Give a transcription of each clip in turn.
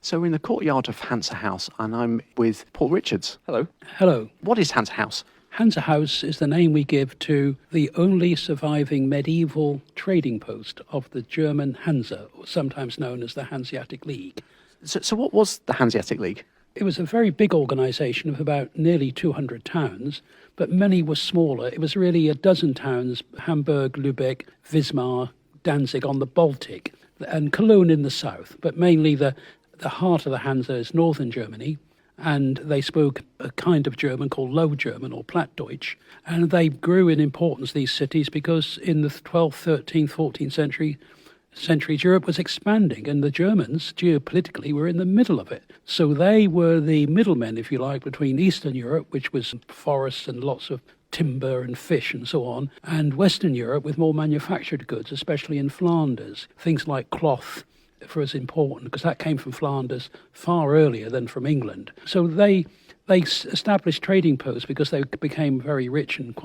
So we're in the courtyard of Hansa House, and I'm with Paul Richards. Hello. Hello. What is Hansa House? Hansa House is the name we give to the only surviving medieval trading post of the German Hansa, sometimes known as the Hanseatic League. So what was the Hanseatic League? It was a very big organisation of about nearly 200 towns, but many were smaller. It was really a dozen towns: Hamburg, Lübeck, Wismar, Danzig on the Baltic, and Cologne in the south. But mainly the heart of the Hansa is northern Germany, and they spoke a kind of German called Low German or Plattdeutsch. And they grew in importance, these cities, because in the 12th, 13th, 14th centuries, Europe was expanding, and the Germans, geopolitically, were in the middle of it. So they were the middlemen, if you like, between Eastern Europe, which was forests and lots of timber and fish and so on, and Western Europe with more manufactured goods, especially in Flanders. Things like cloth was important because that came from Flanders far earlier than from England. So they established trading posts because they became very rich and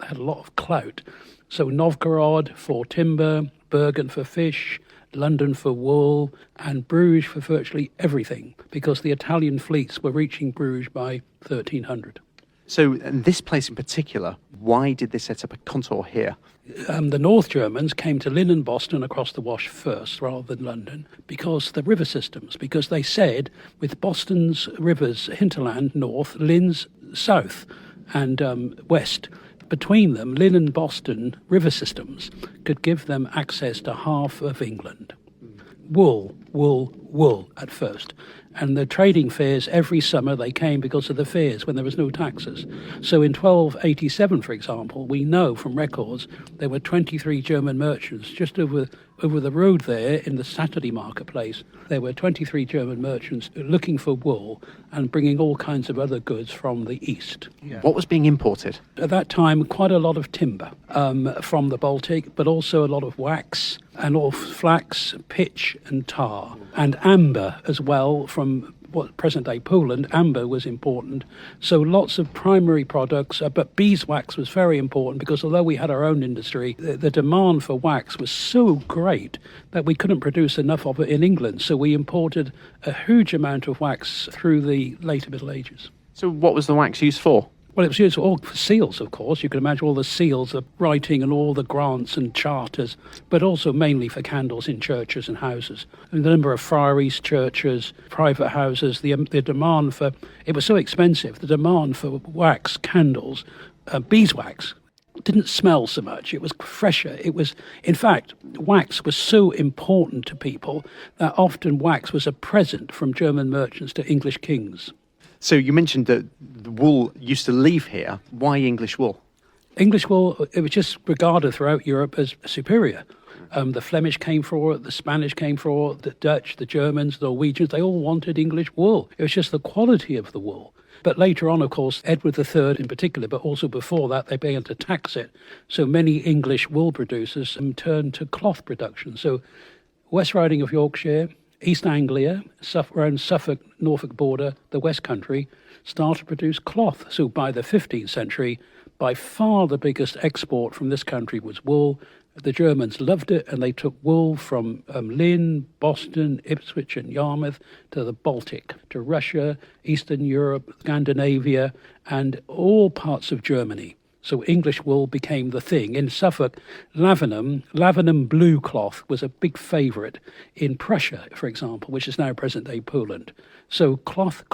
had a lot of clout. So Novgorod for timber, Bergen for fish, London for wool, and Bruges for virtually everything, because the Italian fleets were reaching Bruges by 1300. So in this place in particular, why did they set up a contour here? The North Germans came to Lynn and Boston across the Wash first rather than London because the river systems, because they said with Boston's rivers hinterland north, Lynn's south and west, between them, Lynn and Boston river systems could give them access to half of England. Wool at first. And the trading fairs, every summer they came because of the fairs when there was no taxes. So in 1287, for example, we know from records there were 23 German merchants just over the road there in the Saturday marketplace. There were 23 German merchants looking for wool and bringing all kinds of other goods from the east. Yeah. What was being imported? At that time, quite a lot of timber from the Baltic, but also a lot of wax and all flax, pitch and tar, and amber as well from what present-day Poland. Amber was important. So lots of primary products, but beeswax was very important because although we had our own industry, the demand for wax was so great that we couldn't produce enough of it in England. So we imported a huge amount of wax through the later Middle Ages. So what was the wax used for? Well, it was used for seals, of course. You can imagine all the seals of writing and all the grants and charters, but also mainly for candles in churches and houses. And the number of friaries, churches, private houses, the demand for... It was so expensive, the demand for wax, candles, beeswax, didn't smell so much. It was fresher. It was, in fact, wax was so important to people that often wax was a present from German merchants to English kings. So you mentioned that the wool used to leave here. Why English wool? English wool, it was just regarded throughout Europe as superior. The Flemish came for it, the Spanish came for it, the Dutch, the Germans, the Norwegians, they all wanted English wool. It was just the quality of the wool. But later on, of course, Edward III in particular, but also before that, they began to tax it. So many English wool producers turned to cloth production. So West Riding of Yorkshire, East Anglia, around Suffolk, Norfolk border, the West Country, started to produce cloth. So by the 15th century, by far the biggest export from this country was wool. The Germans loved it, and they took wool from Lynn, Boston, Ipswich and Yarmouth to the Baltic, to Russia, Eastern Europe, Scandinavia, and all parts of Germany. So English wool became the thing. In Suffolk, Lavenham blue cloth was a big favourite in Prussia, for example, which is now present-day Poland. So cloth,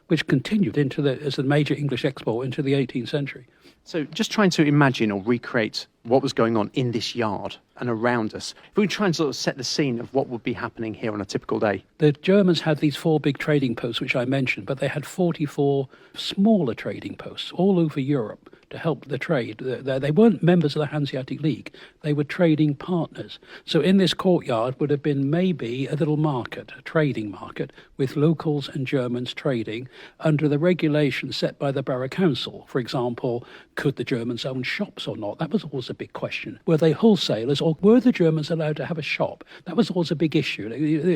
which continued as the major English export into the 18th century. So just trying to imagine or recreate what was going on in this yard and around us. If we try and sort of set the scene of what would be happening here on a typical day. The Germans had these 4 big trading posts, which I mentioned, but they had 44 smaller trading posts all over Europe to help the trade. They weren't members of the Hanseatic League. They were trading partners. So in this courtyard would have been maybe a little market, a trading market, with locals and Germans trading under the regulations set by the borough council. For example, could the Germans own shops or not? That was always a big question. Were they wholesalers or were the Germans allowed to have a shop? That was always a big issue.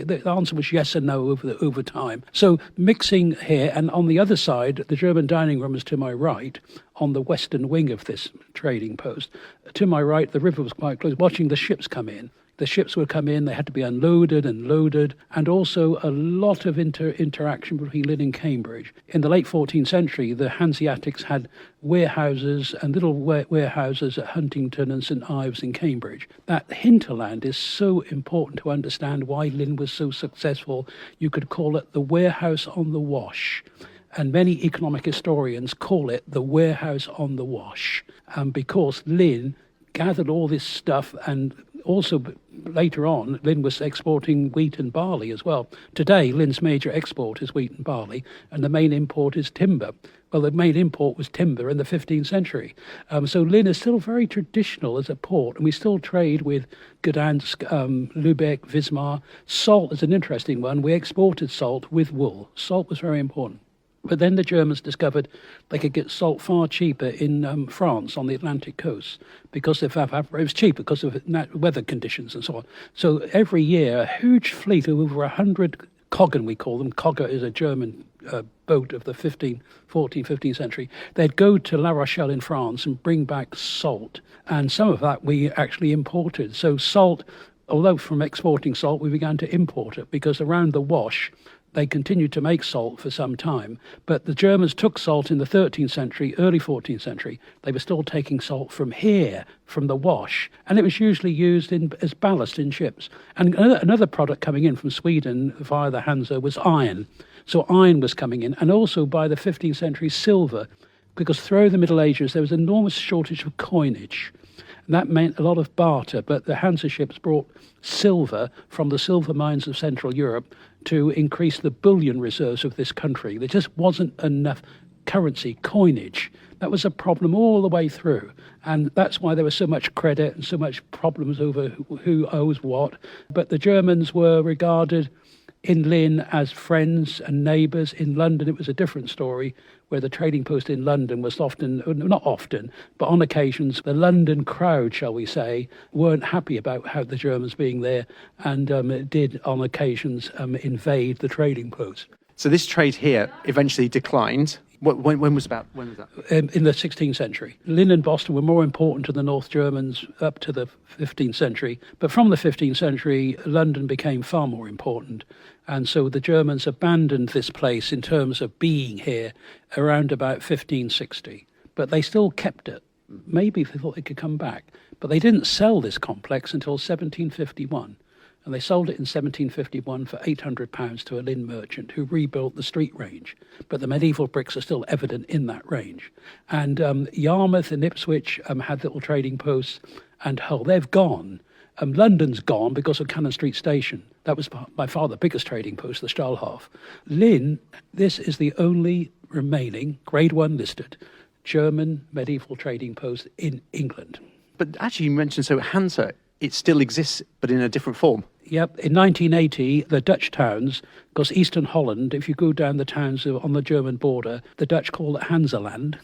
The answer was yes and no over time. So mixing here, and on the other side, the German dining room is to my right, on the western wing of this trading post. To my right, the river was quite close, watching the ships come in. The ships would come in, they had to be unloaded and loaded, and also a lot of interaction between Lynn and Cambridge. In the late 14th century, the Hanseatics had warehouses and little warehouses at Huntington and St Ives in Cambridge. That hinterland is so important to understand why Lynn was so successful. You could call it the warehouse on the Wash. And many economic historians call it the warehouse on the Wash, because Lynn gathered all this stuff, and also later on, Lynn was exporting wheat and barley as well. Today, Lynn's major export is wheat and barley, and the main import is timber. Well, the main import was timber in the 15th century. So Lynn is still very traditional as a port, and we still trade with Gdansk, Lubeck, Wismar. Salt is an interesting one. We exported salt with wool. Salt was very important. But then the Germans discovered they could get salt far cheaper in France on the Atlantic coast because it was cheap because of weather conditions and so on. So every year, a huge fleet of over 100 Coggen, we call them. Cogger is a German boat of the 15th century. They'd go to La Rochelle in France and bring back salt. And some of that we actually imported. So salt, although from exporting salt, we began to import it because around the Wash, they continued to make salt for some time, but the Germans took salt in the 13th century, early 14th century. They were still taking salt from here, from the Wash, and it was usually used as ballast in ships. And another product coming in from Sweden via the Hansa was iron. So iron was coming in, and also by the 15th century, silver, because through the Middle Ages, there was an enormous shortage of coinage. And that meant a lot of barter, but the Hansa ships brought silver from the silver mines of Central Europe to increase the bullion reserves of this country. There just wasn't enough currency, coinage. That was a problem all the way through. And that's why there was so much credit and so much problems over who owes what. But the Germans were regarded in Lynn as friends and neighbours. In London, it was a different story, where the trading post in London was often, not often, but on occasions, the London crowd, shall we say, weren't happy about how the Germans being there, and did on occasions invade the trading post. So this trade here eventually declined. When was that? In the 16th century. Lynn and Boston were more important to the North Germans up to the 15th century. But from the 15th century, London became far more important. And so the Germans abandoned this place in terms of being here around about 1560. But they still kept it. Maybe they thought they could come back. But they didn't sell this complex until 1751. And they sold it in 1751 for £800 to a Lynn merchant who rebuilt the street range. But the medieval bricks are still evident in that range. And Yarmouth and Ipswich had little trading posts, and Hull, they've gone. London's gone because of Cannon Street Station. That was by far the biggest trading post, the Stahlhof. Lynn, this is the only remaining Grade 1 listed German medieval trading post in England. But actually, you mentioned, so Hansa, it still exists, but in a different form. Yep. In 1980, the Dutch towns, because Eastern Holland, if you go down the towns on the German border, the Dutch call it Hansaland.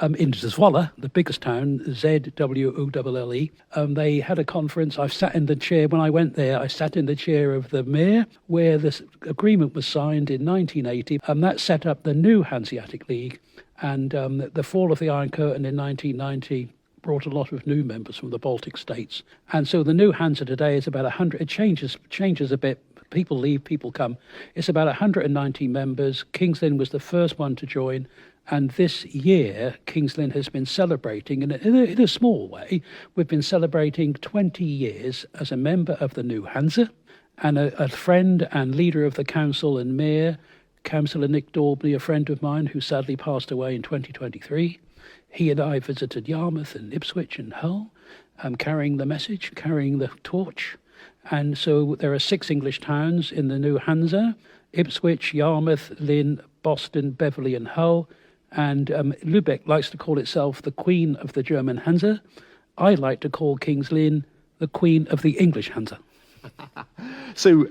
In Zwolle, the biggest town, Zwoulle, they had a conference. I've sat in the chair, when I went there, I sat in the chair of the mayor, where this agreement was signed in 1980, and that set up the new Hanseatic League. And the fall of the Iron Curtain in 1990 brought a lot of new members from the Baltic states. And so the new Hansa today is about 100. It changes a bit. People leave, people come. It's about 190 members. King's Lynn was the first one to join. And this year, King's Lynn has been celebrating, in a small way, we've been celebrating 20 years as a member of the new Hansa, and a friend and leader of the council and mayor, Councillor Nick Daubney, a friend of mine who sadly passed away in 2023. He and I visited Yarmouth and Ipswich and Hull, carrying the message, carrying the torch. And so there are 6 English towns in the new Hansa: Ipswich, Yarmouth, Lynn, Boston, Beverley and Hull. And Lubeck likes to call itself the Queen of the German Hansa. I like to call King's Lynn the Queen of the English Hansa. So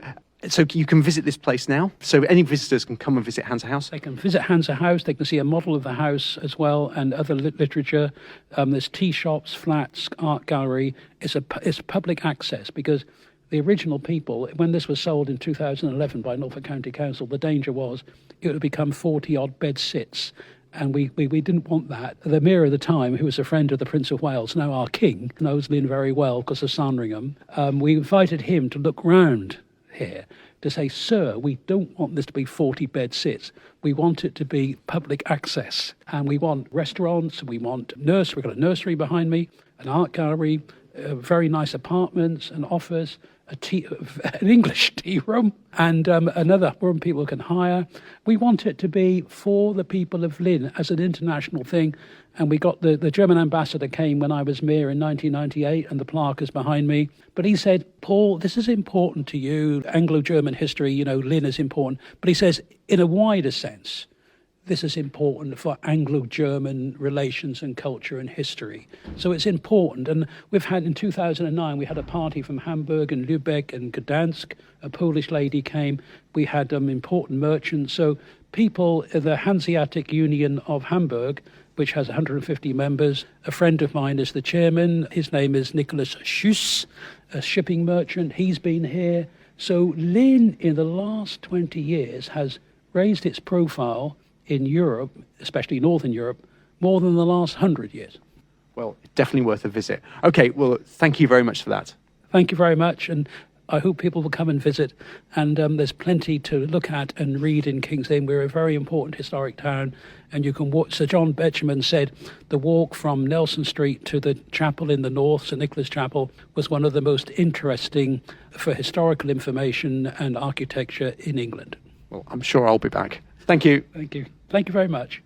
you can visit this place now? So any visitors can come and visit Hansa House? They can visit Hansa House. They can see a model of the house as well, and other literature. There's tea shops, flats, art gallery. It's public access, because the original people, when this was sold in 2011 by Norfolk County Council, the danger was it would become 40-odd bed sits. And we didn't want that. The Emir at the time, who was a friend of the Prince of Wales, now our king, knows Lynn very well because of Sandringham. We invited him to look round here to say, sir, we don't want this to be 40-bed sits. We want it to be public access. And we want restaurants, we want nursery. We've got a nursery behind me, an art gallery, very nice apartments, an office, an English tea room, and another room people can hire. We want it to be for the people of Lynn as an international thing. And we got the German ambassador came when I was mayor in 1998, and the plaque is behind me. But he said, Paul, this is important to you, Anglo-German history, Lynn is important. But he says, in a wider sense, this is important for Anglo-German relations and culture and history. So it's important. And we've had, in 2009, we had a party from Hamburg and Lübeck and Gdansk. A Polish lady came. We had important merchants. So people, the Hanseatic Union of Hamburg, which has 150 members. A friend of mine is the chairman. His name is Nicholas Schuss, a shipping merchant. He's been here. So Lynn, in the last 20 years, has raised its profile in Europe, especially Northern Europe, more than the last 100 years. Well, definitely worth a visit. Okay, well, thank you very much for that. Thank you very much, and I hope people will come and visit. And there's plenty to look at and read in King's Lynn. We're a very important historic town, and you can walk. Sir John Betjeman said the walk from Nelson Street to the chapel in the north, St Nicholas Chapel, was one of the most interesting for historical information and architecture in England. Well, I'm sure I'll be back. Thank you. Thank you. Thank you very much.